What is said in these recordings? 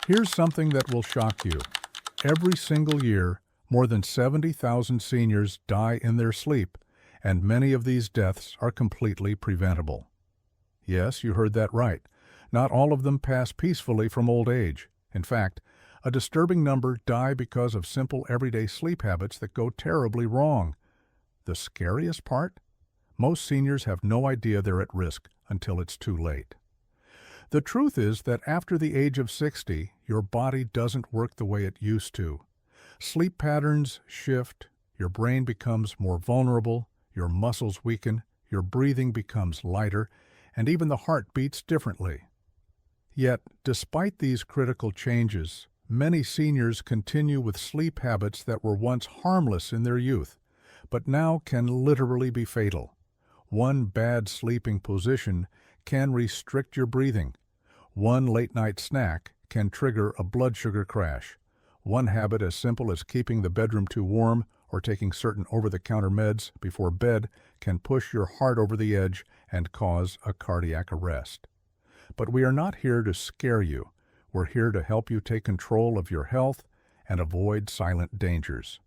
Here's something that will shock you. Every single year, more than 70,000 seniors die in their sleep, and many of these deaths are completely preventable. Yes, you heard that right. Not all of them pass peacefully from old age. In fact, a disturbing number die because of simple everyday sleep habits that go terribly wrong. The scariest part? Most seniors have no idea they're at risk until it's too late. The truth is that after the age of 60, your body doesn't work the way it used to. Sleep patterns shift, your brain becomes more vulnerable, your muscles weaken, your breathing becomes lighter, and even the heart beats differently. Yet, despite these critical changes, many seniors continue with sleep habits that were once harmless in their youth, but now can literally be fatal. One bad sleeping position can restrict your breathing. One late-night snack can trigger a blood sugar crash. One habit as simple as keeping the bedroom too warm or taking certain over-the-counter meds before bed can push your heart over the edge and cause a cardiac arrest. But we are not here to scare you. We're here to help you take control of your health and avoid silent dangers.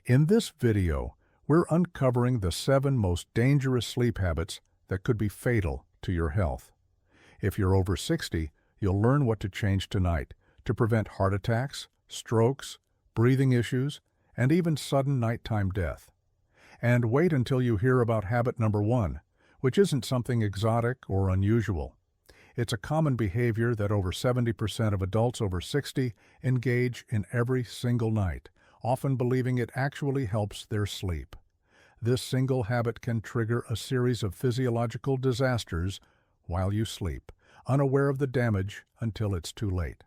In this video, we're uncovering the 7 most dangerous sleep habits that could be fatal to your health. If you're over 60, you'll learn what to change tonight to prevent heart attacks, strokes, breathing issues, and even sudden nighttime death. And wait until you hear about habit number 1, which isn't something exotic or unusual. It's a common behavior that over 70% of adults over 60 engage in every single night, often believing it actually helps their sleep. This single habit can trigger a series of physiological disasters while you sleep, unaware of the damage until it's too late.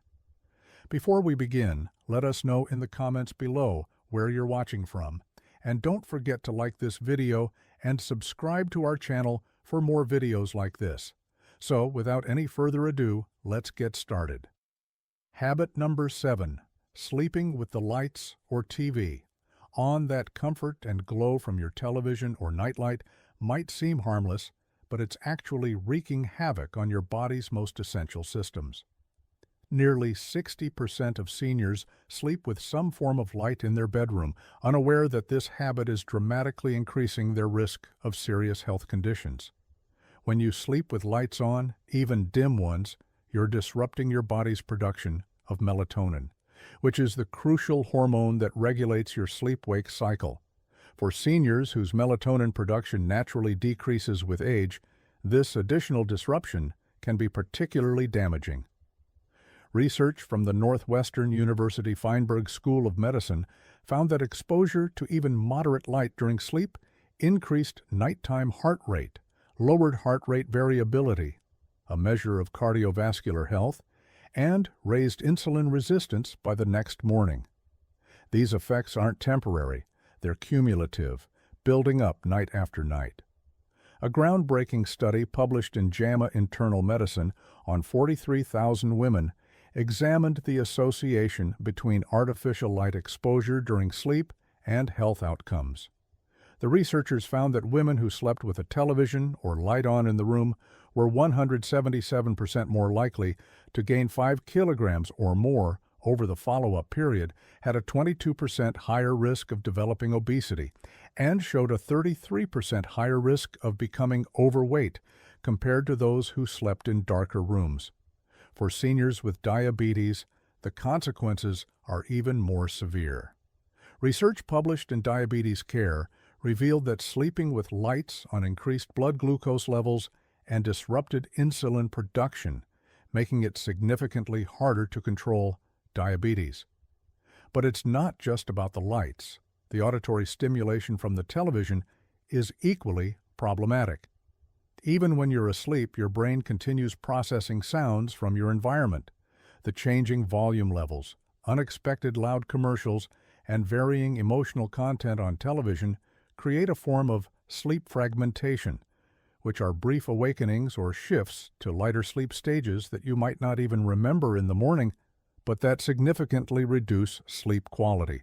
Before we begin, let us know in the comments below where you're watching from, and don't forget to like this video and subscribe to our channel for more videos like this. So, without any further ado, let's get started. Habit number 7. Sleeping with the lights or TV on. That comfort and glow from your television or nightlight might seem harmless, but it's actually wreaking havoc on your body's most essential systems. Nearly 60% of seniors sleep with some form of light in their bedroom, unaware that this habit is dramatically increasing their risk of serious health conditions. When you sleep with lights on, even dim ones, you're disrupting your body's production of melatonin, which is the crucial hormone that regulates your sleep-wake cycle. For seniors whose melatonin production naturally decreases with age, this additional disruption can be particularly damaging. Research from the Northwestern University Feinberg School of Medicine found that exposure to even moderate light during sleep increased nighttime heart rate, lowered heart rate variability, a measure of cardiovascular health, and raised insulin resistance by the next morning. These effects aren't temporary, they're cumulative, building up night after night. A groundbreaking study published in JAMA Internal Medicine on 43,000 women examined the association between artificial light exposure during sleep and health outcomes. The researchers found that women who slept with a television or light on in the room were 177% more likely to gain 5 kilograms or more over the follow-up period, had a 22% higher risk of developing obesity, and showed a 33% higher risk of becoming overweight compared to those who slept in darker rooms. For seniors with diabetes, the consequences are even more severe. Research published in Diabetes Care revealed that sleeping with lights on increased blood glucose levels and disrupted insulin production, making it significantly harder to control diabetes. But it's not just about the lights. The auditory stimulation from the television is equally problematic. Even when you're asleep, your brain continues processing sounds from your environment. The changing volume levels, unexpected loud commercials, and varying emotional content on television create a form of sleep fragmentation, which are brief awakenings or shifts to lighter sleep stages that you might not even remember in the morning, but that significantly reduce sleep quality.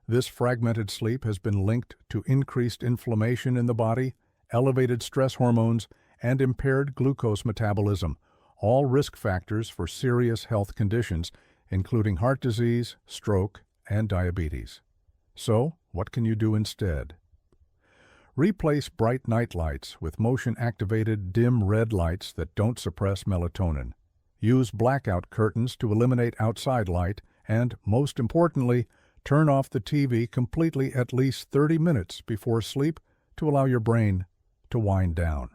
This fragmented sleep has been linked to increased inflammation in the body, elevated stress hormones, and impaired glucose metabolism, all risk factors for serious health conditions, including heart disease, stroke, and diabetes. So, what can you do instead? Replace bright night lights with motion-activated dim red lights that don't suppress melatonin. Use blackout curtains to eliminate outside light, and, most importantly, turn off the TV completely at least 30 minutes before sleep to allow your brain to wind down.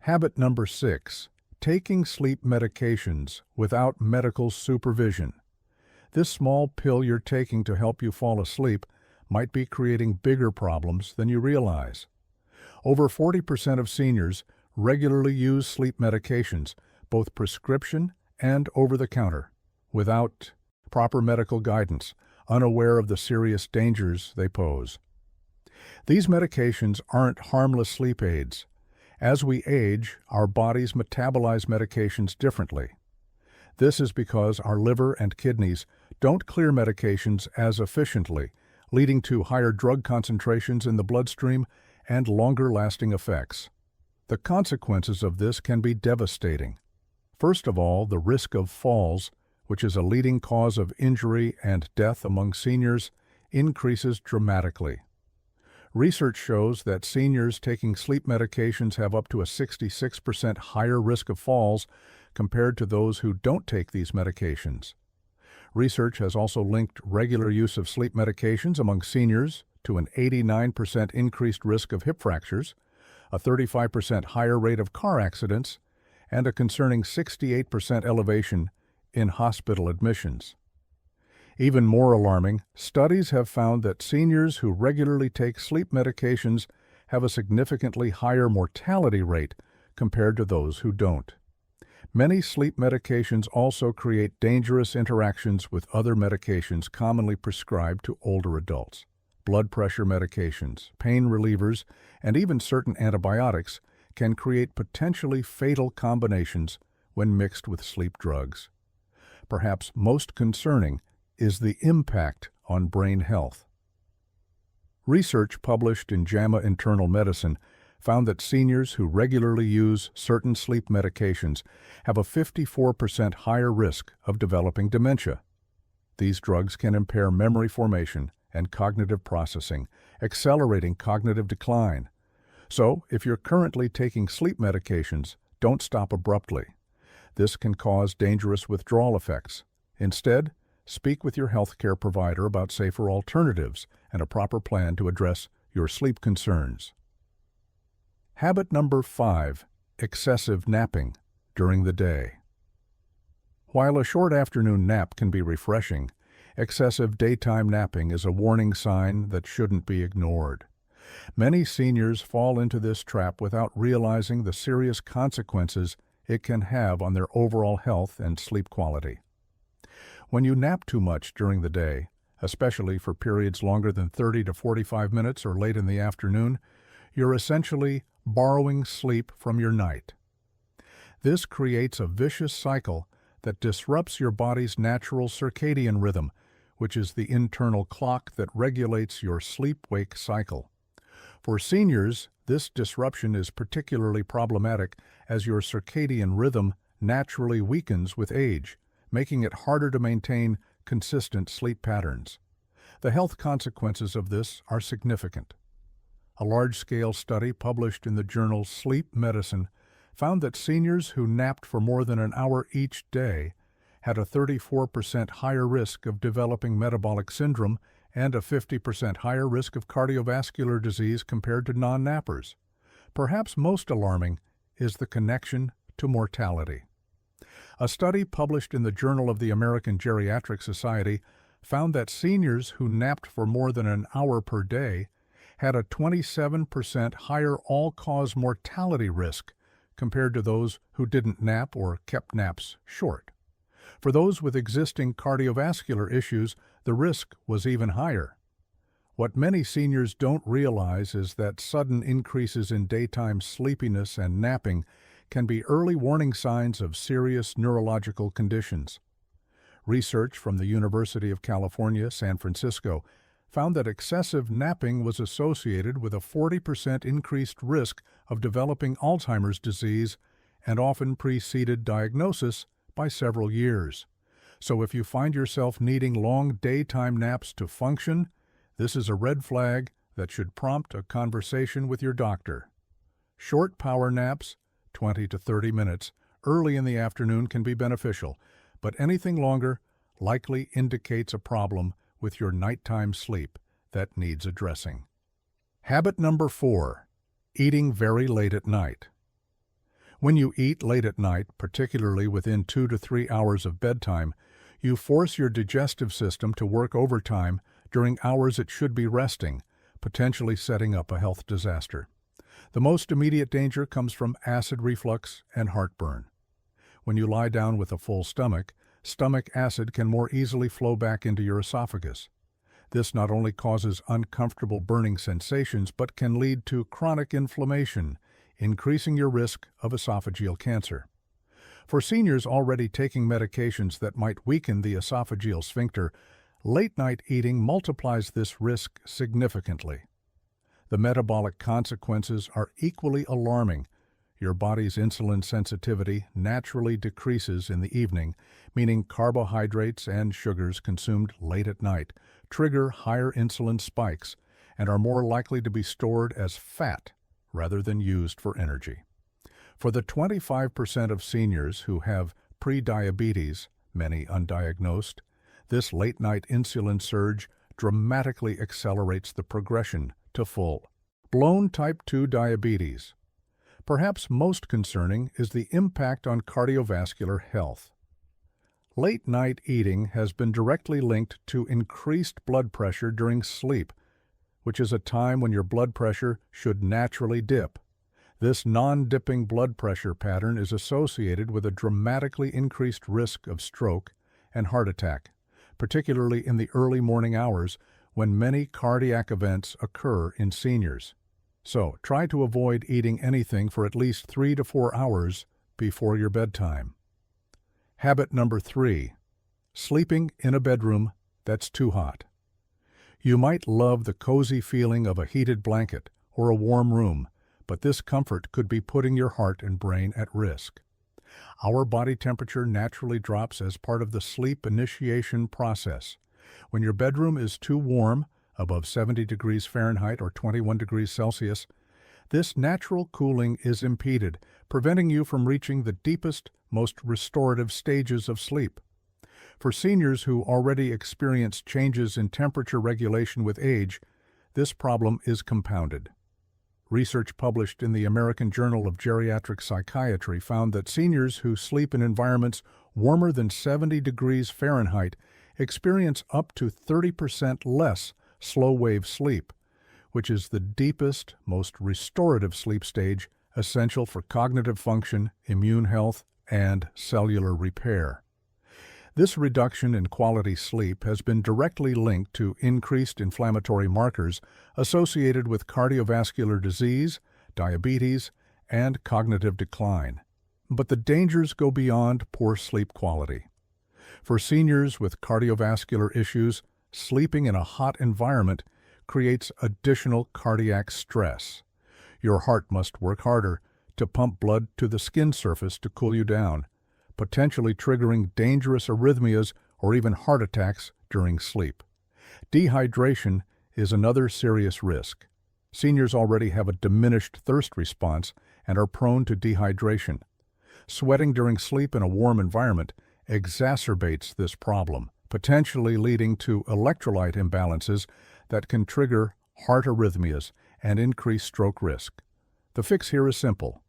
Habit number 6. Taking sleep medications without medical supervision. This small pill you're taking to help you fall asleep might be creating bigger problems than you realize. Over 40% of seniors regularly use sleep medications, both prescription and over-the-counter, without proper medical guidance, unaware of the serious dangers they pose. These medications aren't harmless sleep aids. As we age, our bodies metabolize medications differently. This is because our liver and kidneys don't clear medications as efficiently, leading to higher drug concentrations in the bloodstream and longer-lasting effects. The consequences of this can be devastating. First of all, the risk of falls, which is a leading cause of injury and death among seniors, increases dramatically. Research shows that seniors taking sleep medications have up to a 66% higher risk of falls compared to those who don't take these medications. Research has also linked regular use of sleep medications among seniors to an 89% increased risk of hip fractures, a 35% higher rate of car accidents, and a concerning 68% elevation in hospital admissions. Even more alarming, studies have found that seniors who regularly take sleep medications have a significantly higher mortality rate compared to those who don't. Many sleep medications also create dangerous interactions with other medications commonly prescribed to older adults. Blood pressure medications, pain relievers, and even certain antibiotics can create potentially fatal combinations when mixed with sleep drugs. Perhaps most concerning is the impact on brain health. Research published in JAMA Internal Medicine found that seniors who regularly use certain sleep medications have a 54% higher risk of developing dementia. These drugs can impair memory formation and cognitive processing, accelerating cognitive decline. So, if you're currently taking sleep medications, don't stop abruptly. This can cause dangerous withdrawal effects. Instead, speak with your healthcare provider about safer alternatives and a proper plan to address your sleep concerns. Habit number 5. Excessive napping during the day. While a short afternoon nap can be refreshing, excessive daytime napping is a warning sign that shouldn't be ignored. Many seniors fall into this trap without realizing the serious consequences it can have on their overall health and sleep quality. When you nap too much during the day, especially for periods longer than 30 to 45 minutes or late in the afternoon, you're essentially borrowing sleep from your night. This creates a vicious cycle that disrupts your body's natural circadian rhythm, which is the internal clock that regulates your sleep-wake cycle. For seniors, this disruption is particularly problematic as your circadian rhythm naturally weakens with age, making it harder to maintain consistent sleep patterns. The health consequences of this are significant. A large-scale study published in the journal Sleep Medicine found that seniors who napped for more than an hour each day had a 34% higher risk of developing metabolic syndrome and a 50% higher risk of cardiovascular disease compared to non-nappers. Perhaps most alarming is the connection to mortality. A study published in the Journal of the American Geriatric Society found that seniors who napped for more than an hour per day had a 27% higher all-cause mortality risk compared to those who didn't nap or kept naps short. For those with existing cardiovascular issues, the risk was even higher. What many seniors don't realize is that sudden increases in daytime sleepiness and napping can be early warning signs of serious neurological conditions. Research from the University of California, San Francisco, found that excessive napping was associated with a 40% increased risk of developing Alzheimer's disease and often preceded diagnosis by several years. So if you find yourself needing long daytime naps to function, this is a red flag that should prompt a conversation with your doctor. Short power naps, 20 to 30 minutes, early in the afternoon can be beneficial, but anything longer likely indicates a problem with your nighttime sleep that needs addressing. Habit number 4, eating very late at night. When you eat late at night, particularly within 2 to 3 hours of bedtime, you force your digestive system to work overtime during hours it should be resting, potentially setting up a health disaster. The most immediate danger comes from acid reflux and heartburn. When you lie down with a full stomach, stomach acid can more easily flow back into your esophagus. This not only causes uncomfortable burning sensations, but can lead to chronic inflammation, increasing your risk of esophageal cancer. For seniors already taking medications that might weaken the esophageal sphincter, late-night eating multiplies this risk significantly. The metabolic consequences are equally alarming. Your body's insulin sensitivity naturally decreases in the evening, meaning carbohydrates and sugars consumed late at night trigger higher insulin spikes and are more likely to be stored as fat rather than used for energy. For the 25% of seniors who have prediabetes, many undiagnosed, this late-night insulin surge dramatically accelerates the progression to full-blown type 2 diabetes. Perhaps most concerning is the impact on cardiovascular health. Late-night eating has been directly linked to increased blood pressure during sleep, which is a time when your blood pressure should naturally dip. This non-dipping blood pressure pattern is associated with a dramatically increased risk of stroke and heart attack, particularly in the early morning hours when many cardiac events occur in seniors. So, try to avoid eating anything for at least 3 to 4 hours before your bedtime. Habit number 3, sleeping in a bedroom that's too hot. You might love the cozy feeling of a heated blanket or a warm room, but this comfort could be putting your heart and brain at risk. Our body temperature naturally drops as part of the sleep initiation process. When your bedroom is too warm, above 70 degrees Fahrenheit or 21 degrees Celsius, this natural cooling is impeded, preventing you from reaching the deepest, most restorative stages of sleep. For seniors who already experience changes in temperature regulation with age, this problem is compounded. Research published in the American Journal of Geriatric Psychiatry found that seniors who sleep in environments warmer than 70 degrees Fahrenheit experience up to 30% less slow-wave sleep, which is the deepest, most restorative sleep stage essential for cognitive function, immune health, and cellular repair. This reduction in quality sleep has been directly linked to increased inflammatory markers associated with cardiovascular disease, diabetes, and cognitive decline. But the dangers go beyond poor sleep quality. For seniors with cardiovascular issues, sleeping in a hot environment creates additional cardiac stress. Your heart must work harder to pump blood to the skin surface to cool you down, potentially triggering dangerous arrhythmias or even heart attacks during sleep. Dehydration is another serious risk. Seniors already have a diminished thirst response and are prone to dehydration. Sweating during sleep in a warm environment exacerbates this problem, potentially leading to electrolyte imbalances that can trigger heart arrhythmias and increase stroke risk. The fix here is simple.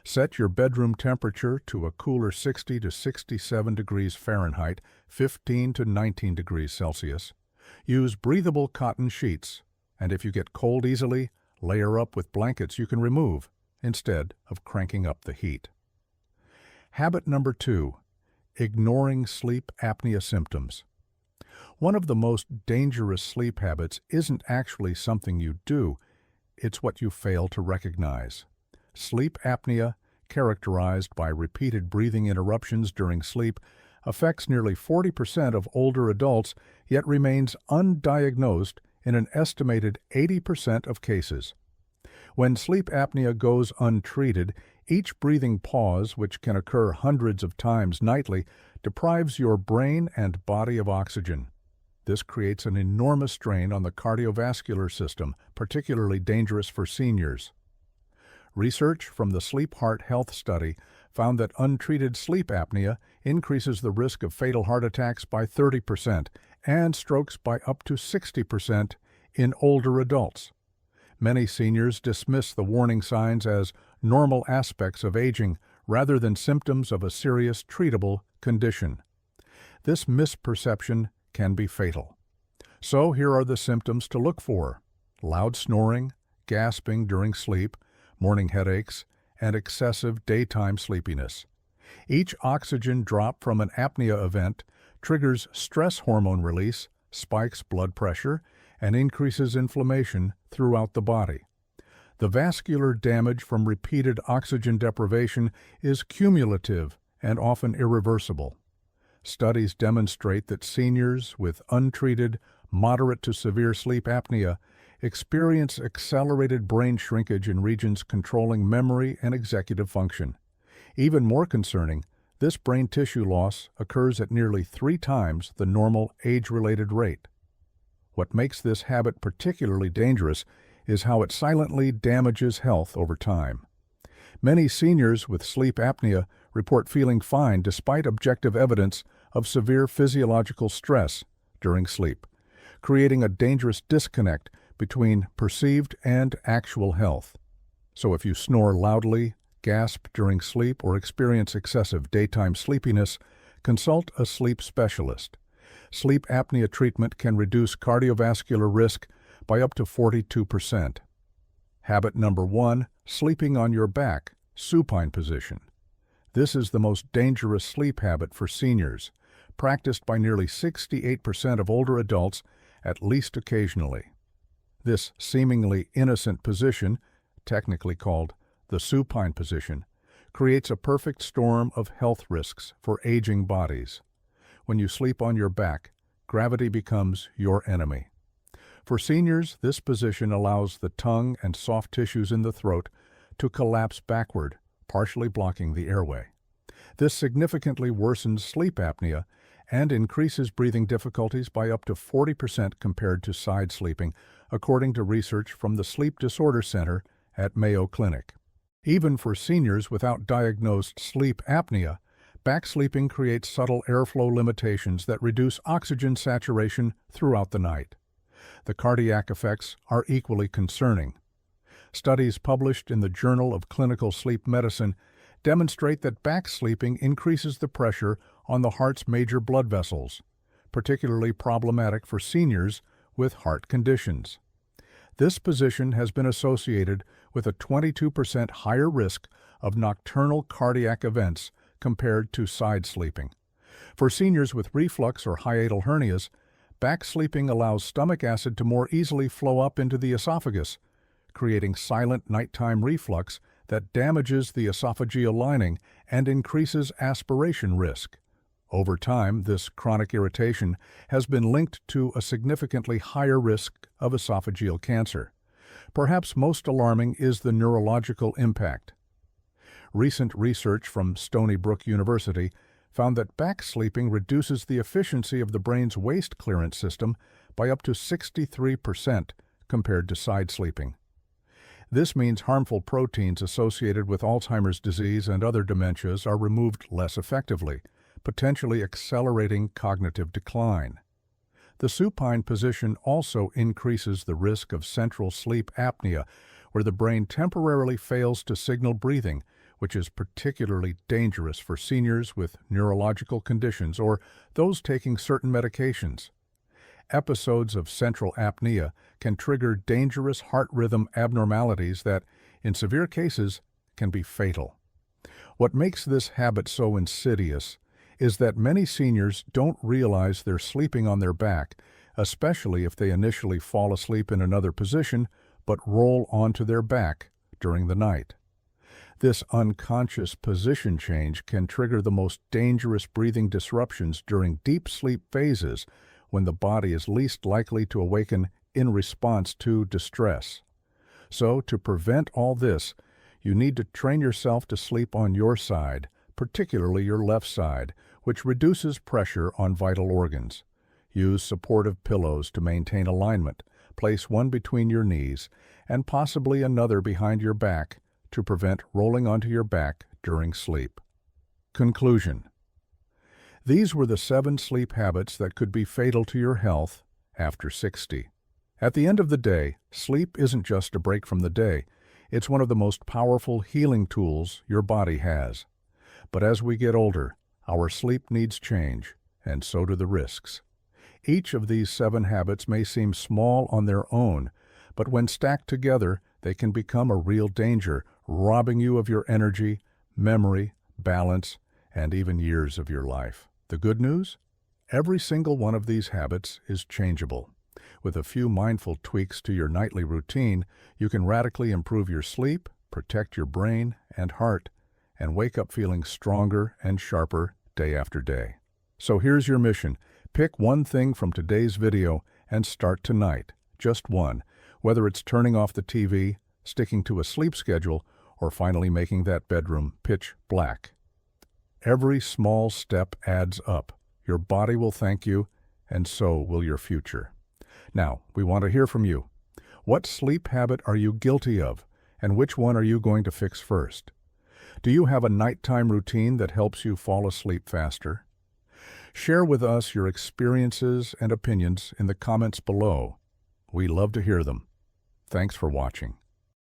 Set your bedroom temperature to a cooler 60 to 67 degrees Fahrenheit, 15 to 19 degrees Celsius. Use breathable cotton sheets, and if you get cold easily, layer up with blankets you can remove instead of cranking up the heat. Habit number 2, ignoring sleep apnea symptoms. One of the most dangerous sleep habits isn't actually something you do, it's what you fail to recognize. Sleep apnea, characterized by repeated breathing interruptions during sleep, affects nearly 40% of older adults, yet remains undiagnosed in an estimated 80% of cases. When sleep apnea goes untreated, Each breathing pause, which can occur hundreds of times nightly, deprives your brain and body of oxygen. This creates an enormous strain on the cardiovascular system, particularly dangerous for seniors. Research from the Sleep Heart Health Study found that untreated sleep apnea increases the risk of fatal heart attacks by 30% and strokes by up to 60% in older adults. Many seniors dismiss the warning signs as normal aspects of aging rather than symptoms of a serious treatable condition. This misperception can be fatal. So here are the symptoms to look for: loud snoring, gasping during sleep, morning headaches, and excessive daytime sleepiness. Each oxygen drop from an apnea event triggers stress hormone release, spikes blood pressure, and increases inflammation throughout the body. The vascular damage from repeated oxygen deprivation is cumulative and often irreversible. Studies demonstrate that seniors with untreated, moderate to severe sleep apnea experience accelerated brain shrinkage in regions controlling memory and executive function. Even more concerning, this brain tissue loss occurs at nearly 3 times the normal age-related rate. What makes this habit particularly dangerous is how it silently damages health over time. Many seniors with sleep apnea report feeling fine despite objective evidence of severe physiological stress during sleep, creating a dangerous disconnect between perceived and actual health. So if you snore loudly, gasp during sleep, or experience excessive daytime sleepiness, consult a sleep specialist. Sleep apnea treatment can reduce cardiovascular risk by up to 42%. Habit number 1, sleeping on your back, supine position. This is the most dangerous sleep habit for seniors, practiced by nearly 68% of older adults at least occasionally. This seemingly innocent position, technically called the supine position, creates a perfect storm of health risks for aging bodies. When you sleep on your back, gravity becomes your enemy. For seniors, this position allows the tongue and soft tissues in the throat to collapse backward, partially blocking the airway. This significantly worsens sleep apnea and increases breathing difficulties by up to 40% compared to side sleeping, according to research from the Sleep Disorder Center at Mayo Clinic. Even for seniors without diagnosed sleep apnea, back sleeping creates subtle airflow limitations that reduce oxygen saturation throughout the night. The cardiac effects are equally concerning. Studies published in the Journal of Clinical Sleep Medicine demonstrate that back sleeping increases the pressure on the heart's major blood vessels, particularly problematic for seniors with heart conditions. This position has been associated with a 22% higher risk of nocturnal cardiac events compared to side sleeping. For seniors with reflux or hiatal hernias, back sleeping allows stomach acid to more easily flow up into the esophagus, creating silent nighttime reflux that damages the esophageal lining and increases aspiration risk. Over time, this chronic irritation has been linked to a significantly higher risk of esophageal cancer. Perhaps most alarming is the neurological impact. Recent research from Stony Brook University found that back sleeping reduces the efficiency of the brain's waste clearance system by up to 63% compared to side sleeping. This means harmful proteins associated with Alzheimer's disease and other dementias are removed less effectively, potentially accelerating cognitive decline. The supine position also increases the risk of central sleep apnea, where the brain temporarily fails to signal breathing, which is particularly dangerous for seniors with neurological conditions or those taking certain medications. Episodes of central apnea can trigger dangerous heart rhythm abnormalities that, in severe cases, can be fatal. What makes this habit so insidious is that many seniors don't realize they're sleeping on their back, especially if they initially fall asleep in another position but roll onto their back during the night. This unconscious position change can trigger the most dangerous breathing disruptions during deep sleep phases when the body is least likely to awaken in response to distress. So, to prevent all this, You need to train yourself to sleep on your side, particularly your left side, which reduces pressure on vital organs. Use supportive pillows to maintain alignment. Place one between your knees and possibly another behind your back to prevent rolling onto your back during sleep. Conclusion. These were the 7 sleep habits that could be fatal to your health after 60. At the end of the day, sleep isn't just a break from the day. It's one of the most powerful healing tools your body has. But as we get older, our sleep needs change, and so do the risks. Each of these 7 habits may seem small on their own, but when stacked together, they can become a real danger, robbing you of your energy, memory, balance, and even years of your life. The good news? Every single one of these habits is changeable. With a few mindful tweaks to your nightly routine, you can radically improve your sleep, protect your brain and heart, and wake up feeling stronger and sharper day after day. So here's your mission. Pick one thing from today's video and start tonight. Just one. Whether it's turning off the TV, sticking to a sleep schedule, or finally making that bedroom pitch black. Every small step adds up. Your body will thank you, and so will your future. Now, we want to hear from you. What sleep habit are you guilty of, and which one are you going to fix first? Do you have a nighttime routine that helps you fall asleep faster? Share with us your experiences and opinions in the comments below. We love to hear them. Thanks for watching.